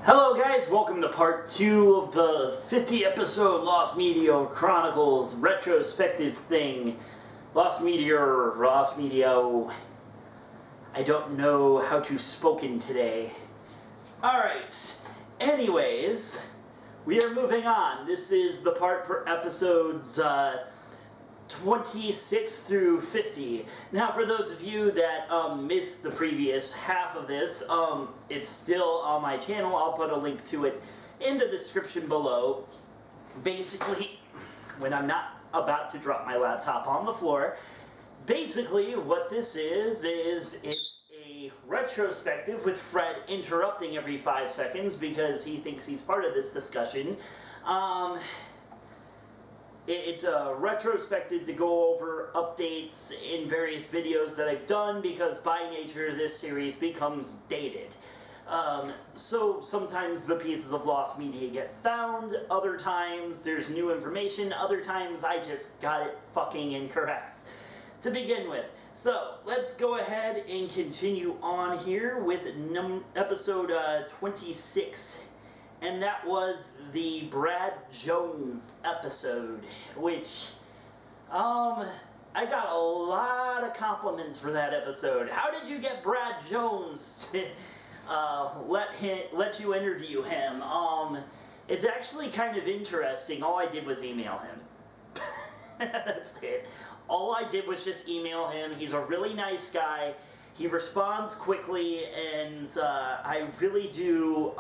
Hello guys, welcome to part 2 of the 50 episode Lost Meteor Chronicles retrospective thing. Lost Meteor, I don't know how to spoken today. Alright, anyways, we are moving on. This is the part for episodes 26 through 50. Now, for those of you that missed the previous half of this, it's still on my channel. I'll put a link to it in the description below. Basically, when I'm not about to drop my laptop on the floor, basically what this is it's a retrospective with Fred interrupting every 5 seconds because he thinks he's part of this discussion. It's a retrospective to go over updates in various videos that I've done because by nature this series becomes dated. So sometimes the pieces of lost media get found, other times there's new information, other times I just got it fucking incorrect to begin with. So let's go ahead and continue on here with episode 26. And that was the Brad Jones episode, which, I got a lot of compliments for that episode. How did you get Brad Jones to let you interview him? It's actually kind of interesting. All I did was email him. That's it. All I did was just email him. He's a really nice guy. He responds quickly, and I really do,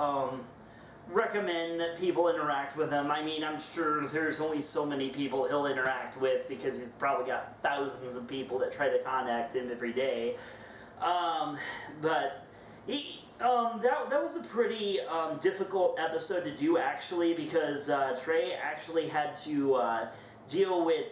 recommend that people interact with him. I mean, I'm sure there's only so many people he'll interact with because he's probably got thousands of people that try to contact him every day. But he, that was a pretty difficult episode to do actually because Trey actually had to deal with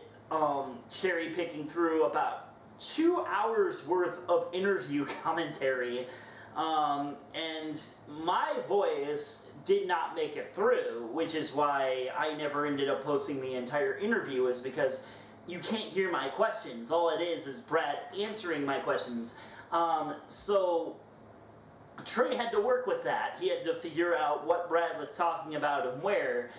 cherry picking through about 2 hours worth of interview commentary. And my voice did not make it through, which is why I never ended up posting the entire interview, is because you can't hear my questions. All it is Brad answering my questions. So Trey had to work with that. He had to figure out what Brad was talking about and where.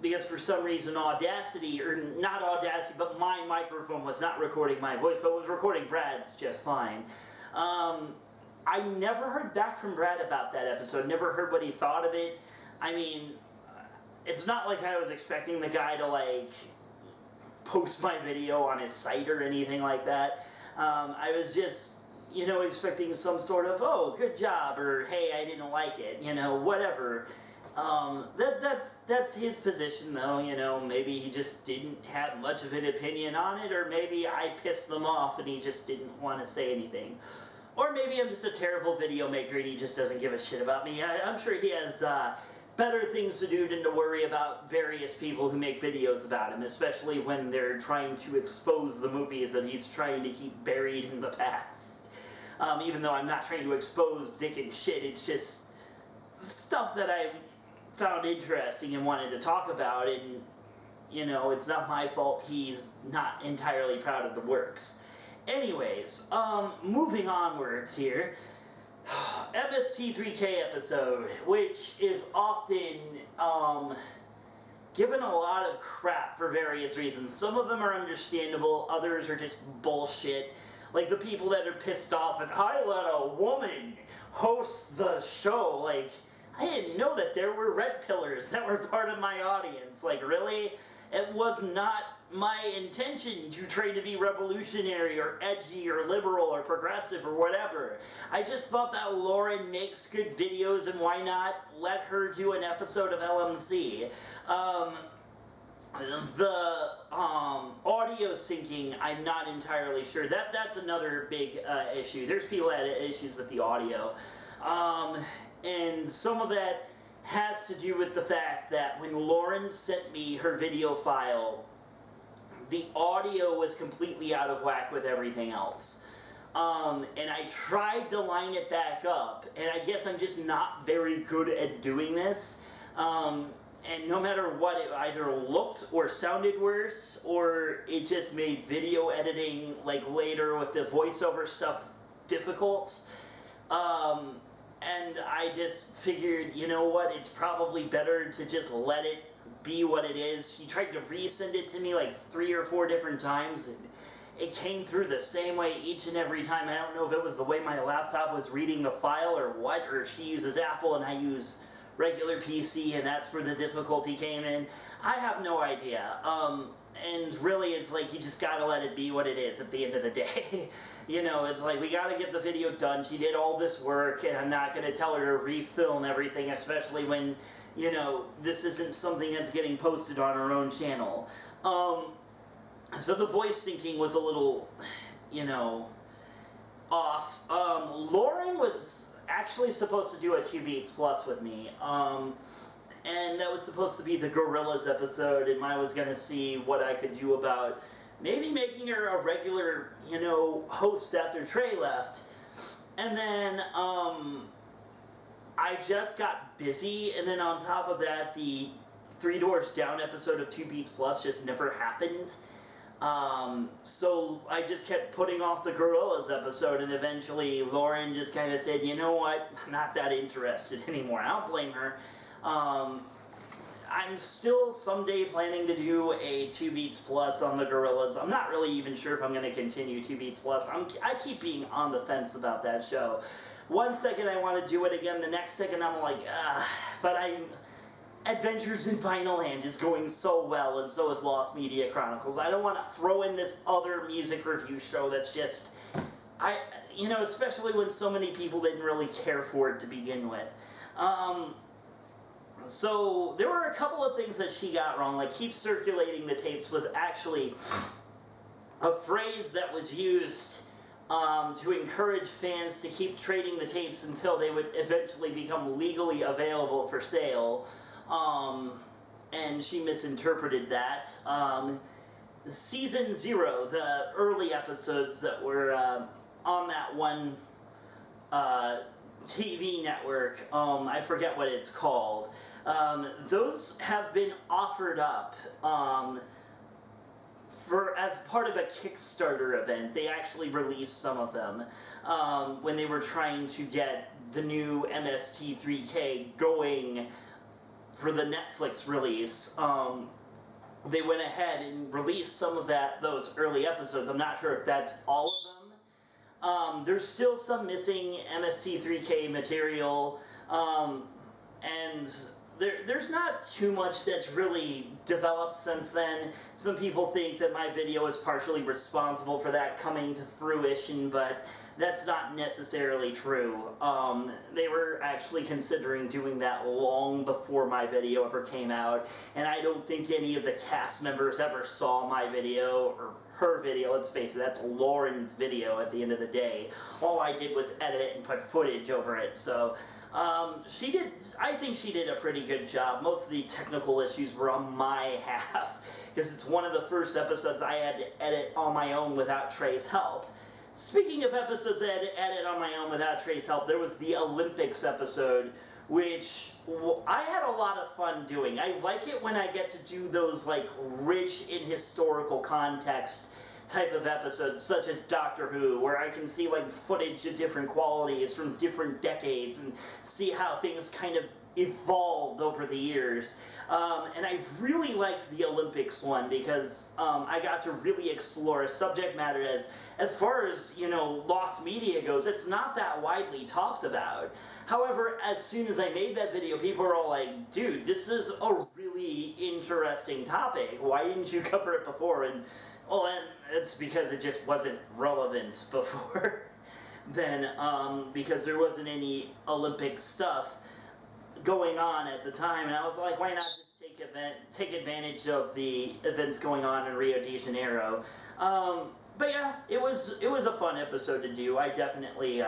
Because for some reason Audacity, or not Audacity, but my microphone was not recording my voice, but was recording Brad's just fine. I never heard back from Brad about that episode, never heard what he thought of it. I mean, it's not like I was expecting the guy to, like, post my video on his site or anything like that. I was just, you know, expecting some sort of, oh, good job, or hey, I didn't like it, you know, whatever. That's his position, though, you know, maybe he just didn't have much of an opinion on it, or maybe I pissed them off and he just didn't want to say anything. Or maybe I'm just a terrible video maker and he just doesn't give a shit about me. I'm sure he has better things to do than to worry about various people who make videos about him, especially when they're trying to expose the movies that he's trying to keep buried in the past. Even though I'm not trying to expose dick and shit, it's just stuff that I found interesting and wanted to talk about, and, you know, it's not my fault he's not entirely proud of the works. Anyways, moving onwards here, MST3K episode, which is often, given a lot of crap for various reasons. Some of them are understandable, others are just bullshit. Like the people that are pissed off and, I let a woman host the show, like, I didn't know that there were red pillars that were part of my audience. Like, really? It was not my intention to try to be revolutionary or edgy or liberal or progressive or whatever. I just thought that Lauren makes good videos and why not let her do an episode of LMC. The audio syncing, I'm not entirely sure. That's another big issue. There's people that had issues with the audio. And some of that has to do with the fact that when Lauren sent me her video file, the audio was completely out of whack with everything else. And I tried to line it back up, and I guess I'm just not very good at doing this. And no matter what, it either looked or sounded worse, or it just made video editing, like later with the voiceover stuff, difficult. and I just figured, you know what, it's probably better to just let it be what it is. She tried to resend it to me like 3 or 4 different times, and it came through the same way each and every time. I don't know if it was the way my laptop was reading the file or what, or she uses Apple and I use regular PC and that's where the difficulty came in. I have no idea. And really it's like you just gotta let it be what it is at the end of the day. You know, it's like we gotta get the video done. She did all this work and I'm not gonna tell her to refilm everything, especially when, you know, this isn't something that's getting posted on her own channel. So the voice syncing was a little, you know, off. Lauren was actually supposed to do a 2 Beats Plus with me, and that was supposed to be the Gorillas episode, and I was going to see what I could do about maybe making her a regular, you know, host after Trey left. And then, I just got busy, and then on top of that, the 3 Doors Down episode of 2 Beats Plus just never happened. So I just kept putting off the Gorillas episode, and eventually Lauren just kind of said, you know what, I'm not that interested anymore. I don't blame her. I'm still someday planning to do a 2 Beats Plus on the Gorillas. I'm not really even sure if I'm going to continue 2 Beats Plus. I keep being on the fence about that show. One second I want to do it again, the next second I'm like, but Adventures in Final Hand is going so well, and so is Lost Media Chronicles. I don't want to throw in this other music review show that's just, you know, especially when so many people didn't really care for it to begin with. So there were a couple of things that she got wrong, like keep circulating the tapes was actually a phrase that was used to encourage fans to keep trading the tapes until they would eventually become legally available for sale. And she misinterpreted that. Season 0, the early episodes that were on that one TV network, I forget what it's called, those have been offered up as part of a Kickstarter event. They actually released some of them when they were trying to get the new MST3K going for the Netflix release. They went ahead and released some of those early episodes. I'm not sure if that's all of them. There's still some missing MST3K material, and there's not too much that's really developed since then. Some people think that my video is partially responsible for that coming to fruition, but that's not necessarily true. They were actually considering doing that long before my video ever came out, and I don't think any of the cast members ever saw my video, or her video, let's face it, that's Lauren's video at the end of the day. All I did was edit it and put footage over it, so I think she did a pretty good job. Most of the technical issues were on my half, because it's one of the first episodes I had to edit on my own without Trey's help. Speaking of episodes I had to edit on my own without Trey's help, there was the Olympics episode, which I had a lot of fun doing. I like it when I get to do those, like, rich in historical context type of episodes, such as Doctor Who, where I can see, like, footage of different qualities from different decades and see how things kind of evolved over the years. And I really liked the Olympics one because I got to really explore a subject matter as far as, you know, Lost Media goes, it's not that widely talked about. However, as soon as I made that video, people were all like, dude, this is a really interesting topic. Why didn't you cover it before? And, well, and it's because it just wasn't relevant before then, because there wasn't any Olympic stuff going on at the time, and I was like, why not just take advantage of the events going on in Rio de Janeiro? But yeah, it was a fun episode to do. I definitely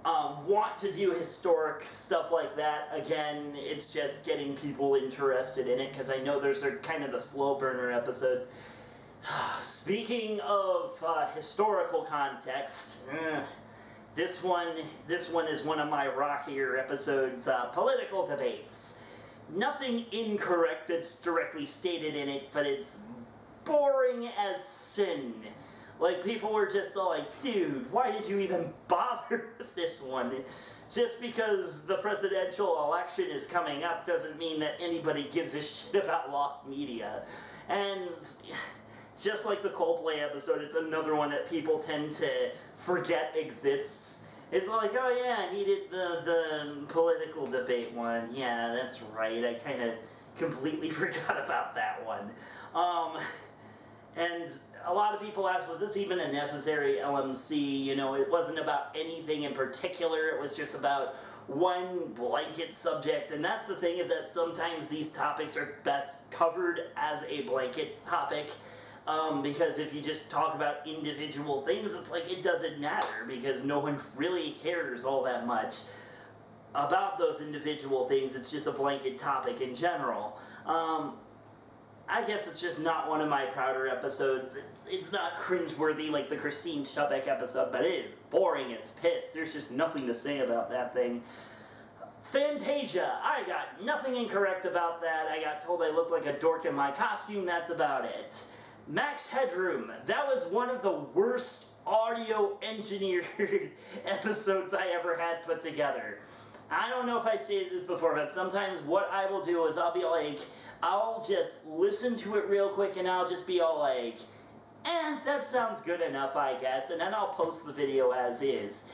want to do historic stuff like that again. It's just getting people interested in it, because I know those are kind of the slow burner episodes. Speaking of historical context, this one is one of my rockier episodes, political debates. Nothing incorrect that's directly stated in it, but it's boring as sin. Like, people were just all like, dude, why did you even bother with this one? just because the presidential election is coming up doesn't mean that anybody gives a shit about lost media. And just like the Coldplay episode, it's another one that people tend to forget exists. It's like, oh yeah, he did the political debate one. Yeah, that's right. I kind of completely forgot about that one. And a lot of people ask, was this even a necessary LMC? You know, it wasn't about anything in particular. It was just about one blanket subject. And that's the thing, is that sometimes these topics are best covered as a blanket topic. Because if you just talk about individual things, it's like it doesn't matter, because no one really cares all that much about those individual things. It's just a blanket topic in general. I guess it's just not one of my prouder episodes. It's not cringeworthy like the Christine Chubbuck episode, but it is boring as piss. There's just nothing to say about that thing. Fantasia, I got nothing incorrect about that. I got told I looked like a dork in my costume, that's about it. Max Headroom, that was one of the worst audio engineered episodes I ever had put together. I don't know if I stated this before, but sometimes what I will do is I'll be like, I'll just listen to it real quick and I'll just be all like, that sounds good enough, I guess, and then I'll post the video as is.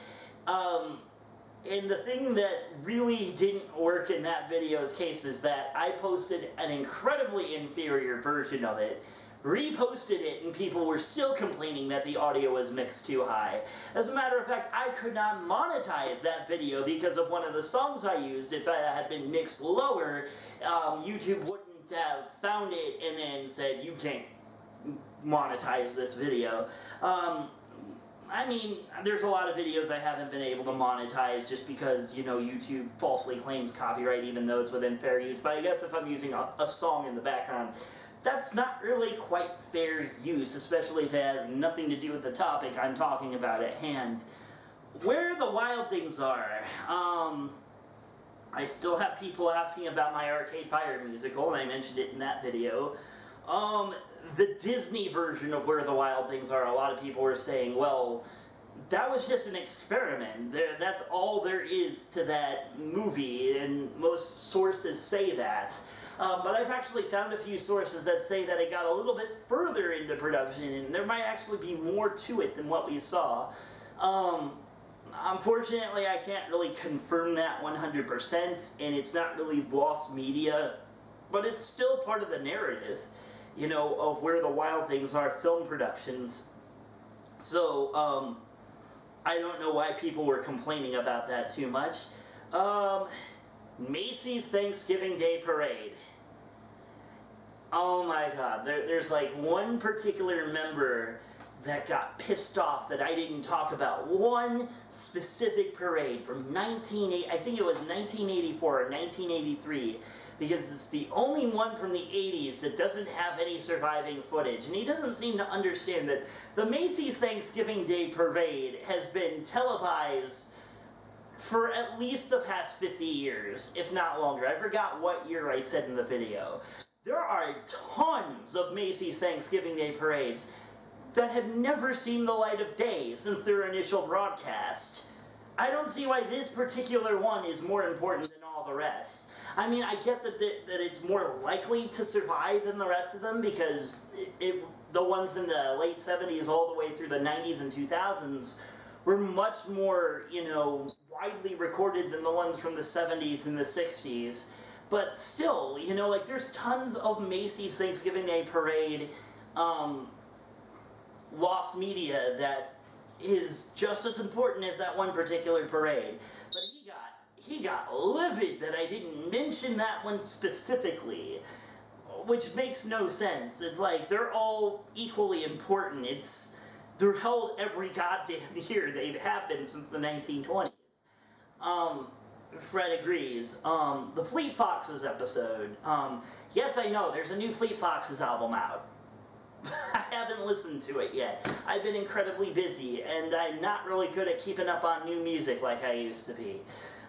And the thing that really didn't work in that video's case is that I posted an incredibly inferior version of it, reposted it, and people were still complaining that the audio was mixed too high. As a matter of fact, I could not monetize that video because of one of the songs I used. If it had been mixed lower, YouTube wouldn't have found it and then said, you can't monetize this video. I mean, there's a lot of videos I haven't been able to monetize just because, you know, YouTube falsely claims copyright even though it's within fair use. But I guess if I'm using a song in the background, that's not really quite fair use, especially if it has nothing to do with the topic I'm talking about at hand. Where the Wild Things Are. I still have people asking about my Arcade Fire musical, and I mentioned it in that video. The Disney version of Where the Wild Things Are, a lot of people were saying, well, that was just an experiment. That's all there is to that movie, and most sources say that. But I've actually found a few sources that say that it got a little bit further into production, and there might actually be more to it than what we saw. Unfortunately, I can't really confirm that 100%, and it's not really lost media, but it's still part of the narrative, you know, of Where the Wild Things Are film productions. So, I don't know why people were complaining about that too much. Macy's Thanksgiving Day Parade. Oh my god, there's like one particular member that got pissed off that I didn't talk about. One specific parade from I think it was 1984 or 1983, because it's the only one from the 80s that doesn't have any surviving footage. And he doesn't seem to understand that the Macy's Thanksgiving Day Parade has been televised for at least the past 50 years, if not longer. I forgot what year I said in the video. There are tons of Macy's Thanksgiving Day parades that have never seen the light of day since their initial broadcast. I don't see why this particular one is more important than all the rest. I mean, I get that it's more likely to survive than the rest of them because the ones in the late 70s all the way through the 90s and 2000s were much more, you know, widely recorded than the ones from the 70s and the 60s. But still, you know, like, there's tons of Macy's Thanksgiving Day Parade lost media that is just as important as that one particular parade. But he got livid that I didn't mention that one specifically, which makes no sense. It's like, they're all equally important. They're held every goddamn year. They have been since the 1920s. Fred agrees. The Fleet Foxes episode. Yes, I know, there's a new Fleet Foxes album out. I haven't listened to it yet. I've been incredibly busy, and I'm not really good at keeping up on new music like I used to be.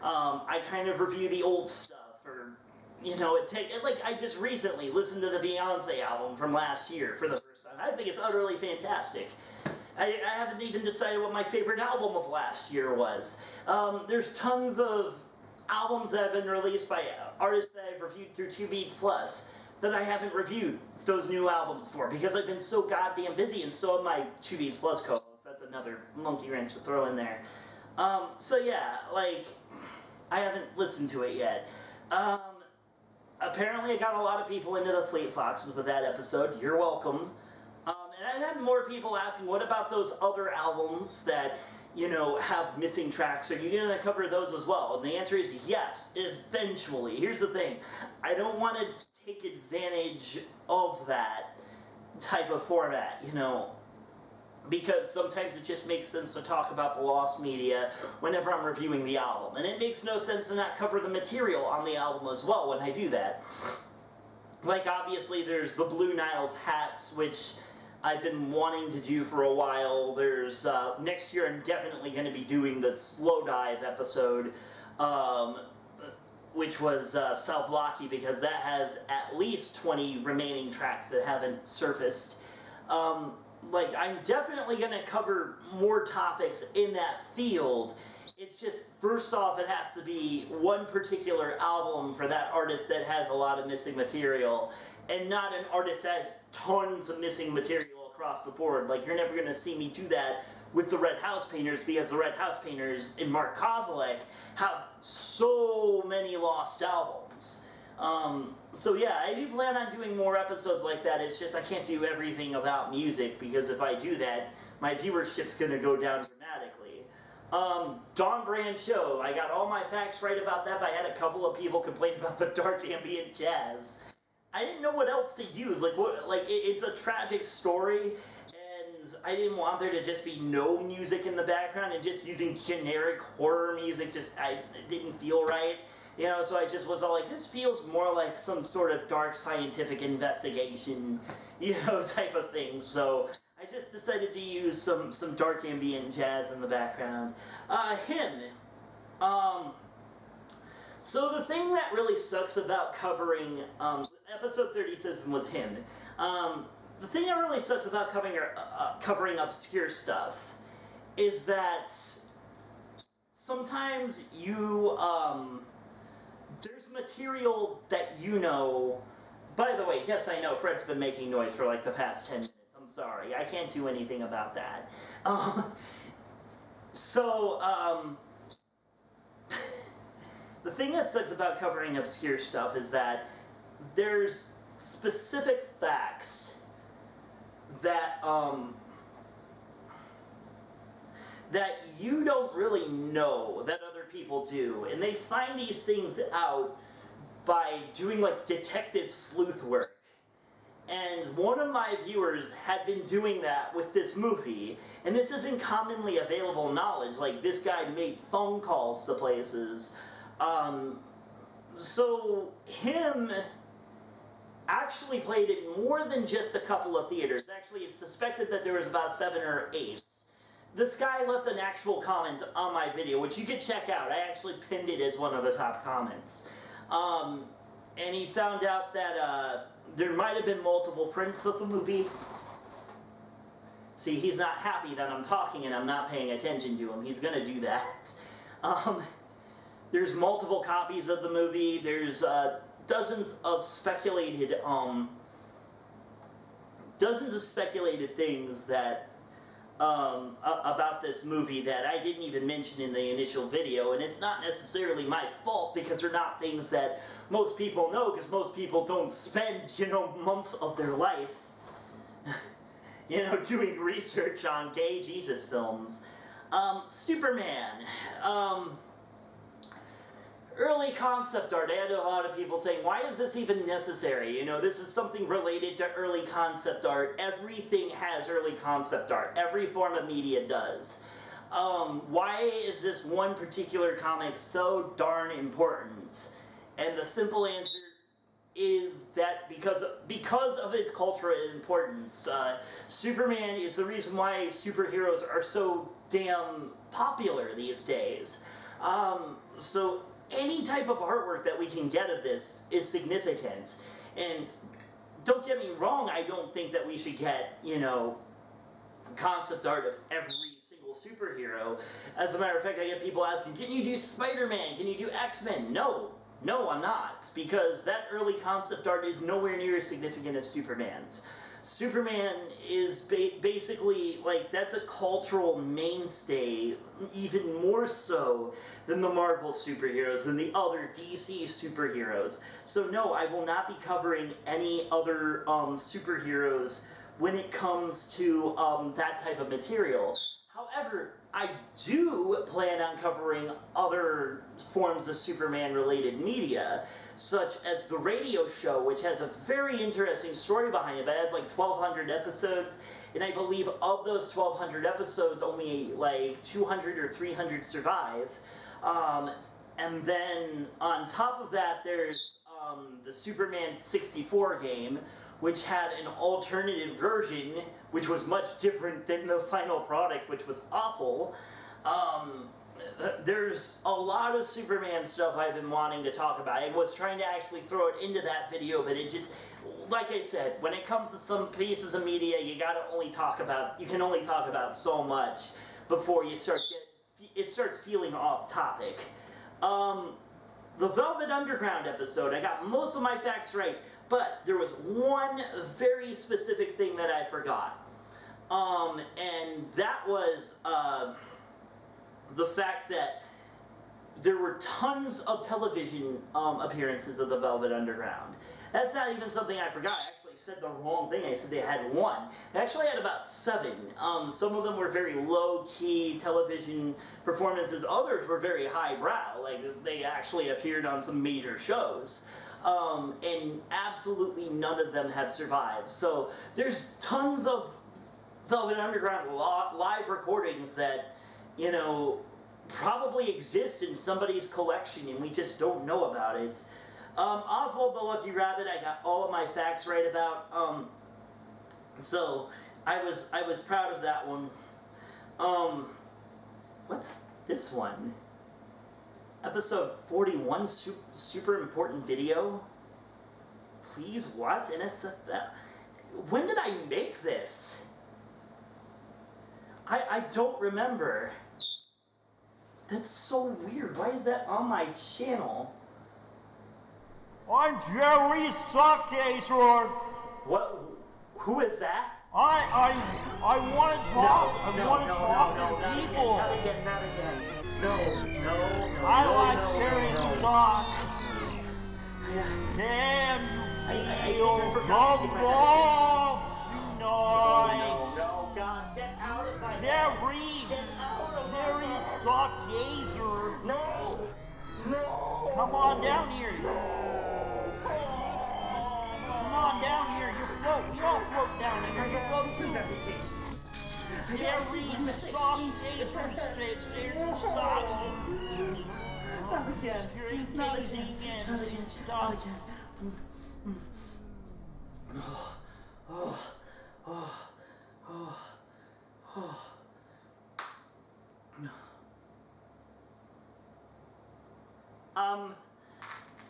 I kind of review the old stuff, or, you know, I just recently listened to the Beyonce album from last year for the first time. I think it's utterly fantastic. I haven't even decided what my favorite album of last year was. There's tons of albums that have been released by artists that I've reviewed through 2 Beats Plus that I haven't reviewed those new albums for because I've been so goddamn busy, and so have my 2 Beats Plus co-hosts. That's another monkey wrench to throw in there. So yeah, like, I haven't listened to it yet. Apparently I got a lot of people into the Fleet Foxes with that episode. You're welcome. And I had more people asking, what about those other albums that, you know, have missing tracks? Are you going to cover those as well? And the answer is yes, eventually. Here's the thing. I don't want to take advantage of that type of format, you know, because sometimes it just makes sense to talk about the lost media whenever I'm reviewing the album. And it makes no sense to not cover the material on the album as well when I do that. Like, obviously, there's the Blue Niles hats, which I've been wanting to do for a while. There's, next year I'm definitely going to be doing the Slow Dive episode, which was South Locky, because that has at least 20 remaining tracks that haven't surfaced. Like, I'm definitely going to cover more topics in that field. It's just, first off, it has to be one particular album for that artist that has a lot of missing material, and not an artist that has tons of missing material across the board. Like, you're never going to see me do that with the Red House Painters, because the Red House Painters and Mark Kozilek have so many lost albums. So yeah, I do plan on doing more episodes like that. It's just I can't do everything about music, because if I do that, my viewership's going to go down dramatically. Don Brancheau, I got all my facts right about that, but I had a couple of people complain about the dark ambient jazz. I didn't know what else to use. Like, what? Like, it's a tragic story, and I didn't want there to just be no music in the background, and just using generic horror music just, it didn't feel right. You know, so I just was all like, this feels more like some sort of dark scientific investigation, you know, type of thing. So I just decided to use some dark ambient jazz in the background. Hymn. So the thing that really sucks about covering, episode 37 was Hymn. The thing that really sucks about covering obscure stuff is that sometimes you, there's material that you know. By the way, yes, I know Fred's been making noise for like the past 10 minutes. I'm sorry. I can't do anything about that. The thing that sucks about covering obscure stuff is that there's specific facts that, that you don't really know that other people do, and they find these things out by doing like detective sleuth work. And one of my viewers had been doing that with this movie, and this isn't commonly available knowledge. Like, this guy made phone calls to places. So him actually played in more than just a couple of theaters. Actually, it's suspected that there was about 7 or 8. This guy left an actual comment on my video, which you can check out. I actually pinned it as one of the top comments. And he found out that there might have been multiple prints of the movie. See, he's not happy that I'm talking and I'm not paying attention to him. He's gonna do that. There's multiple copies of the movie. There's dozens of speculated things that about this movie that I didn't even mention in the initial video, and it's not necessarily my fault, because they're not things that most people know, because most people don't spend, you know, months of their life you know, doing research on gay Jesus films. Superman. Early concept art. I had a lot of people saying, why is this even necessary? You know, this is something related to early concept art. Everything has early concept art. Every form of media does. Why is this one particular comic so darn important? And the simple answer is that because of its cultural importance. Superman is the reason why superheroes are so damn popular these days. So any type of artwork that we can get of this is significant. And don't get me wrong, I don't think that we should get, you know, concept art of every single superhero. As a matter of fact, I get people asking, can you do Spider-Man? Can you do X-Men? No, I'm not, because that early concept art is nowhere near as significant as Superman's. Superman is basically, like, that's a cultural mainstay, even more so than the Marvel superheroes, than the other DC superheroes. So no, I will not be covering any other superheroes when it comes to that type of material. However, I do plan on covering other forms of Superman-related media, such as the radio show, which has a very interesting story behind it, but it has like 1,200 episodes, and I believe of those 1,200 episodes, only like 200 or 300 survive. And then on top of that, there's the Superman 64 game, which had an alternative version, which was much different than the final product, which was awful. There's a lot of Superman stuff I've been wanting to talk about. I was trying to actually throw it into that video, but it just, like I said, when it comes to some pieces of media, you can only talk about so much before it starts feeling off topic. The Velvet Underground episode, I got most of my facts right, but there was one very specific thing that I forgot. And that was the fact that there were tons of television appearances of the Velvet Underground. That's not even something I forgot. I actually said the wrong thing. I said they had one. They actually had about 7. Some of them were very low-key television performances. Others were very highbrow. Like, they actually appeared on some major shows. And absolutely none of them have survived. So there's tons of Velvet Underground live recordings that, you know, probably exist in somebody's collection and we just don't know about it. Oswald the Lucky Rabbit, I got all of my facts right about. So I was proud of that one. What's this one? Episode 41, super important video. Please watch NSFL. When did I make this? I don't remember. That's so weird. Why is that on my channel? I'm Jerry Suckator. What? Who is that? I want to talk. I want to talk to people. Not again. No. I like staring socks. Can you feel the love tonight? No, God, get out of my head. Jerry. Get out of Jerry Suckator. No. Come on down here. Come on down here. You float. We all float down here. You float too. Jerry Suckator stares and socks. Not again.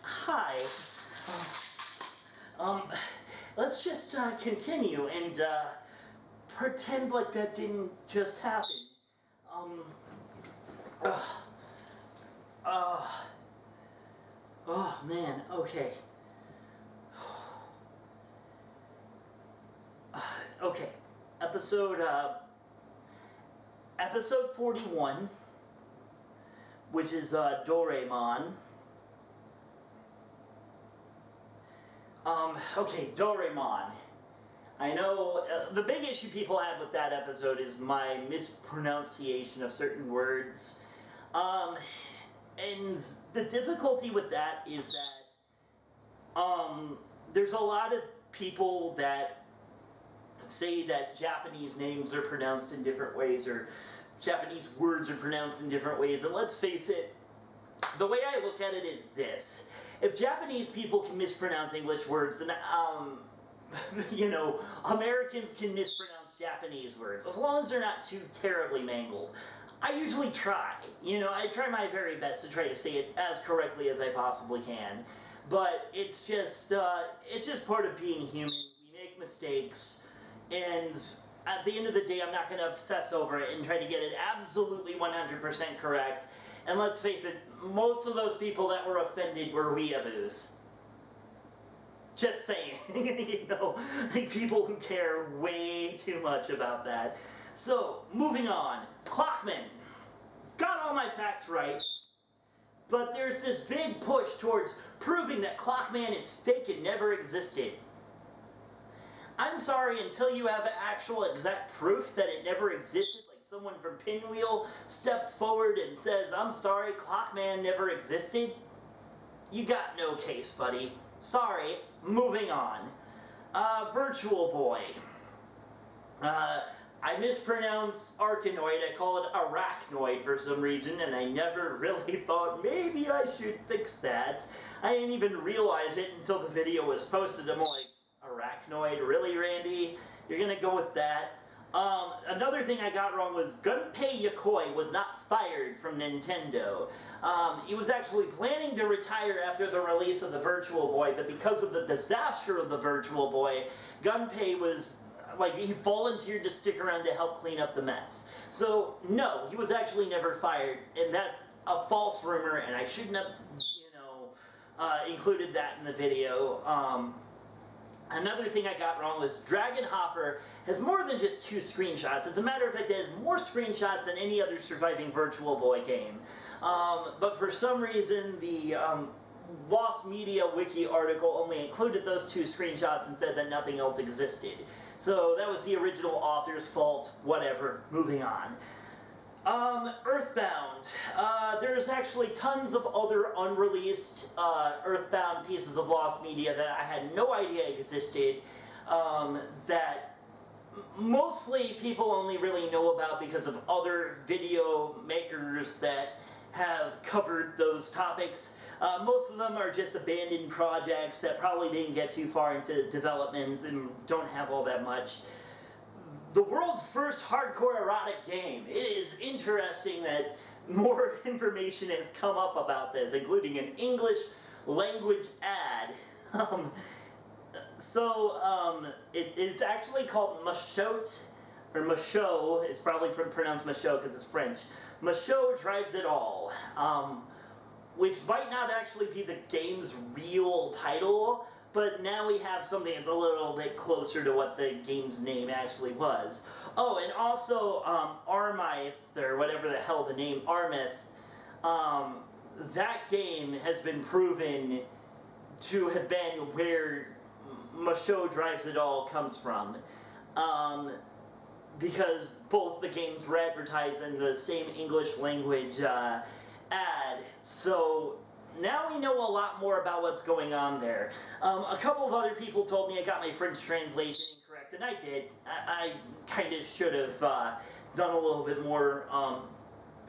Hi. Let's just continue and pretend like that didn't just happen. Oh man, okay. Okay, episode 41, which is Doraemon. Okay, Doraemon. I know the big issue people have with that episode is my mispronunciation of certain words. And the difficulty with that is that there's a lot of people that say that Japanese names are pronounced in different ways or Japanese words are pronounced in different ways. And let's face it, the way I look at it is this. If Japanese people can mispronounce English words, then you know, Americans can mispronounce Japanese words, as long as they're not too terribly mangled. I usually try, you know, I try my very best to try to say it as correctly as I possibly can, but it's just part of being human. We make mistakes, and at the end of the day, I'm not going to obsess over it and try to get it absolutely 100% correct. And let's face it, most of those people that were offended were weeaboos. Just saying, you know, like people who care way too much about that. So, moving on. Clockman. Got all my facts right. But there's this big push towards proving that Clockman is fake and never existed. I'm sorry, until you have actual exact proof that it never existed, like someone from Pinwheel steps forward and says, I'm sorry, Clockman never existed, you got no case, buddy. Sorry, moving on. Virtual Boy. I mispronounce Arkanoid, I call it Arachnoid for some reason, and I never really thought maybe I should fix that. I didn't even realize it until the video was posted. I'm like, Arachnoid? Really, Randy? You're gonna go with that? Another thing I got wrong was Gunpei Yokoi was not fired from Nintendo. He was actually planning to retire after the release of the Virtual Boy, but because of the disaster of the Virtual Boy, Gunpei was, like, he volunteered to stick around to help clean up the mess. So, no, he was actually never fired, and that's a false rumor, and I shouldn't have, you know, included that in the video. Another thing I got wrong was Dragon Hopper has more than just 2 screenshots. As a matter of fact, it has more screenshots than any other surviving Virtual Boy game. But for some reason, the Lost Media Wiki article only included those 2 screenshots and said that nothing else existed. So that was the original author's fault. Whatever. Moving on. Earthbound. There's actually tons of other unreleased Earthbound pieces of Lost Media that I had no idea existed, that mostly people only really know about because of other video makers that have covered those topics. Most of them are just abandoned projects that probably didn't get too far into development and don't have all that much. The world's first hardcore erotic game. It is interesting that more information has come up about this, including an English language ad. It's actually called Mush Oats, or Mushot. It's probably pronounced Mushot because it's French. Mushot Drives It All, which might not actually be the game's real title, but now we have something that's a little bit closer to what the game's name actually was. Oh, and also Armith, or whatever the hell the name, Armith, that game has been proven to have been where Mushot Drives It All comes from. Because both the games were advertised in the same English language ad. So now we know a lot more about what's going on there. A couple of other people told me I got my French translation incorrect, and I did. I kind of should have done a little bit more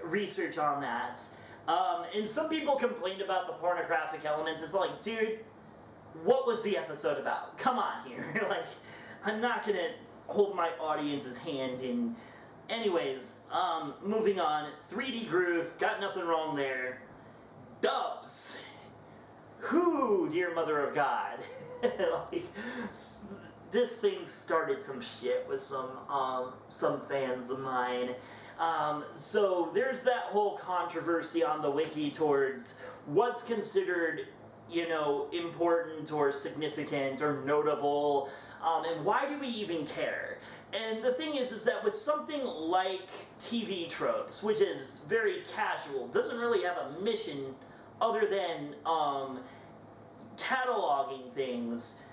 research on that. And some people complained about the pornographic element. It's like, dude, what was the episode about? Come on here. Like, I'm not gonna hold my audience's hand in... Anyways, moving on. 3D Groove, got nothing wrong there. Dubs. Whoo, dear mother of God. Like, this thing started some shit with some fans of mine. So there's that whole controversy on the wiki towards what's considered, you know, important or significant or notable, and why do we even care? And the thing is that with something like TV tropes, which is very casual, doesn't really have a mission other than cataloging things,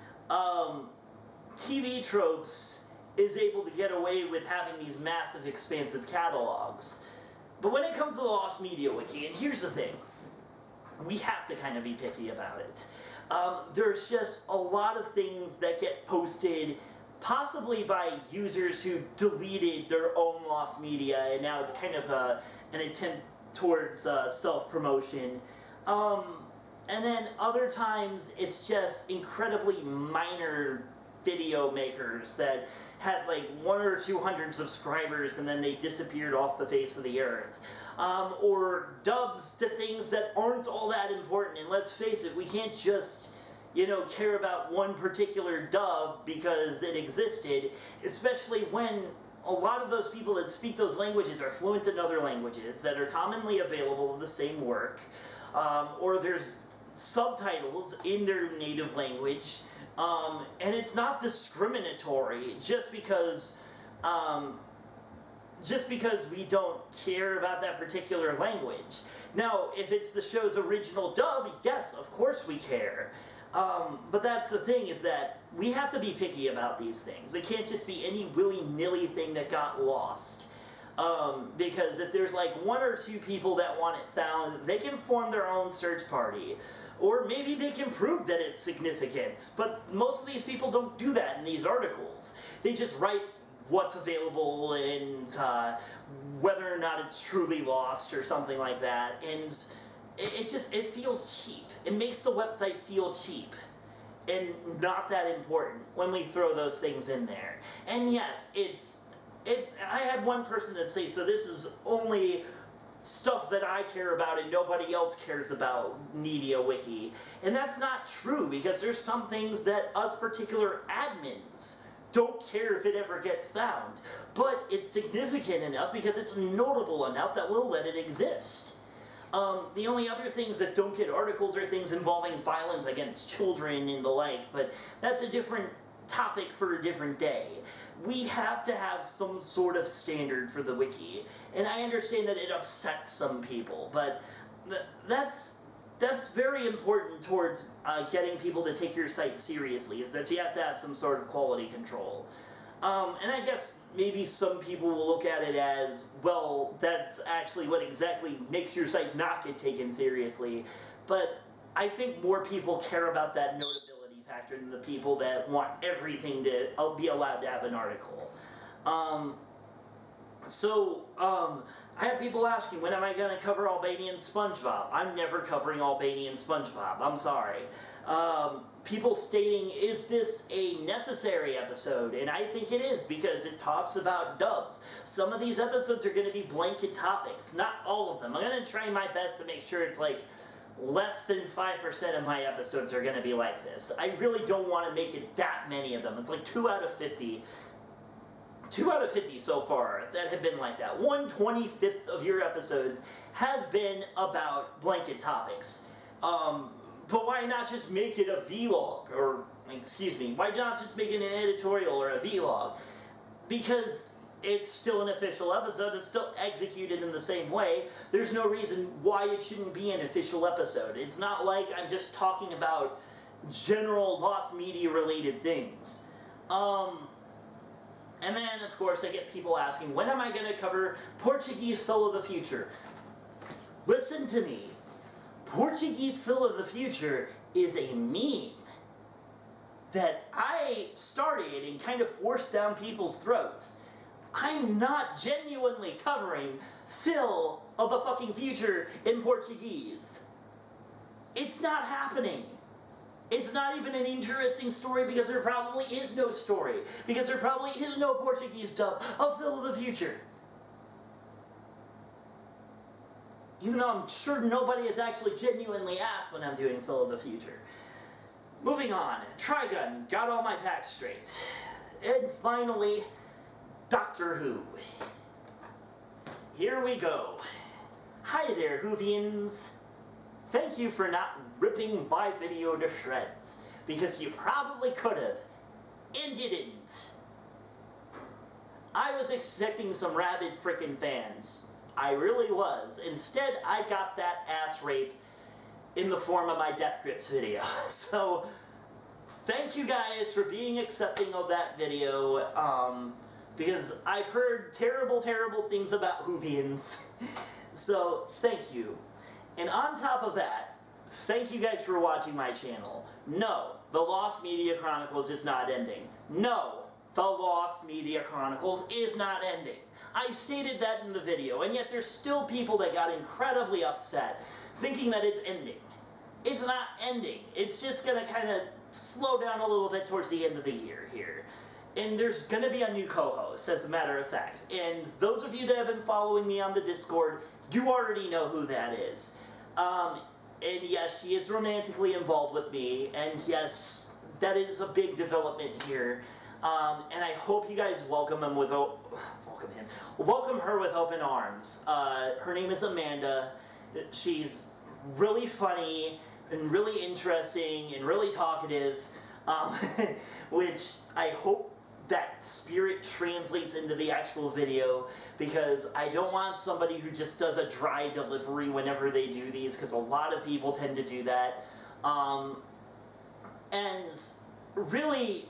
TV tropes is able to get away with having these massive, expansive catalogs. But when it comes to the Lost Media Wiki, and here's the thing, we have to kind of be picky about it. There's just a lot of things that get posted possibly by users who deleted their own Lost Media, and now it's kind of an attempt towards self-promotion. And then other times it's just incredibly minor video makers that had like 100 or 200 subscribers and then they disappeared off the face of the earth. Or dubs to things that aren't all that important. And let's face it, we can't just, care about one particular dub because it existed, especially when a lot of those people that speak those languages are fluent in other languages that are commonly available in the same work, or there's subtitles in their native language, and it's not discriminatory just because we don't care about that particular language. Now, if it's the show's original dub, yes, of course we care. But that's the thing, is that we have to be picky about these things. It can't just be any willy-nilly thing that got lost. Because if there's like one or two people that want it found, they can form their own search party. Or maybe they can prove that it's significant. But most of these people don't do that in these articles. They just write what's available and whether or not it's truly lost or something like that. And it feels cheap. It makes the website feel cheap and not that important when we throw those things in there. And yes, I had one person that say, so this is only stuff that I care about and nobody else cares about, Media Wiki. And that's not true, because there's some things that us particular admins don't care if it ever gets found. But it's significant enough because it's notable enough that we'll let it exist. The only other things that don't get articles are things involving violence against children and the like, but that's a different topic for a different day. We have to have some sort of standard for the wiki, and I understand that it upsets some people, but that's very important towards getting people to take your site seriously, is that you have to have some sort of quality control. And I guess maybe some people will look at it as, well, that's actually what exactly makes your site not get taken seriously. But I think more people care about that notability factor than the people that want everything to be allowed to have an article. I have people asking, when am I going to cover Albanian SpongeBob? I'm never covering Albanian SpongeBob. I'm sorry. People stating, is this a necessary episode? And I think it is, because it talks about dubs. Some of these episodes are going to be blanket topics. Not all of them. I'm going to try my best to make sure it's like less than 5% of my episodes are going to be like this. I really don't want to make it that many of them. It's like 2 out of 50. 2 out of 50 so far that have been like that. 1/25 of your episodes has been about blanket topics. But why not just make it a vlog? Or, excuse me, why not just make it an editorial or a vlog? Because it's still an official episode, it's still executed in the same way. There's no reason why it shouldn't be an official episode. It's not like I'm just talking about general lost media related things. And then, of course, I get people asking, when am I going to cover Portuguese Phil of the Future? Listen to me. Portuguese Phil of the Future is a meme that I started and kind of forced down people's throats. I'm not genuinely covering Phil of the fucking future in Portuguese. It's not happening. It's not even an interesting story, because there probably is no story. Because there probably is no Portuguese dub of Phil of the Future. Even though I'm sure nobody has actually genuinely asked when I'm doing Phil of the Future. Moving on. Trigun. Got all my facts straight. And finally, Doctor Who. Here we go. Hi there, Whovians. Thank you for not ripping my video to shreds, because you probably could have, and you didn't. I was expecting some rabid frickin' fans. I really was. Instead, I got that ass rape in the form of my Death Grips video. So, thank you guys for being accepting of that video, because I've heard terrible, terrible things about Whovians. So, thank you. And on top of that, thank you guys for watching my channel. No, the Lost Media Chronicles is not ending. No, the Lost Media Chronicles is not ending. I stated that in the video, and yet there's still people that got incredibly upset, thinking that it's ending. It's not ending. It's just gonna kind of slow down a little bit towards the end of the year here. And there's gonna be a new co-host, as a matter of fact. And those of you that have been following me on the Discord, you already know who that is. and yes, she is romantically involved with me, and yes, that is a big development here. And I hope you guys welcome her with open arms. Her name is Amanda. She's really funny and really interesting and really talkative, which I hope that spirit translates into the actual video, because I don't want somebody who just does a dry delivery whenever they do these, because a lot of people tend to do that. And really,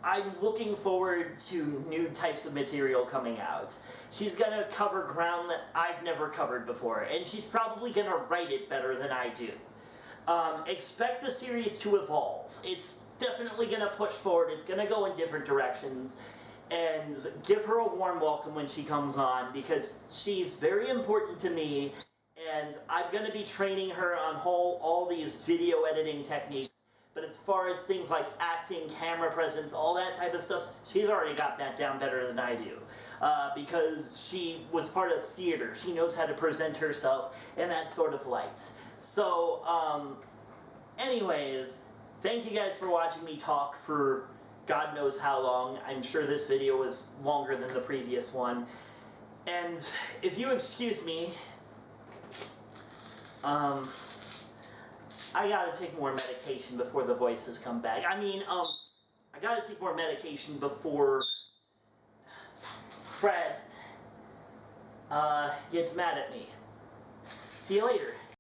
I'm looking forward to new types of material coming out. She's gonna cover ground that I've never covered before, and she's probably gonna write it better than I do. Expect the series to evolve. It's definitely gonna push forward, it's gonna go in different directions, and give her a warm welcome when she comes on, because she's very important to me, and I'm gonna be training her on all these video editing techniques. But as far as things like acting, camera presence, all that type of stuff, she's already got that down better than I do. Because she was part of theater. She knows how to present herself in that sort of light. So, anyways, thank you guys for watching me talk for God knows how long. I'm sure this video was longer than the previous one. And if you excuse me, I gotta take more medication before the voices come back. I mean, I gotta take more medication before Fred, gets mad at me. See you later.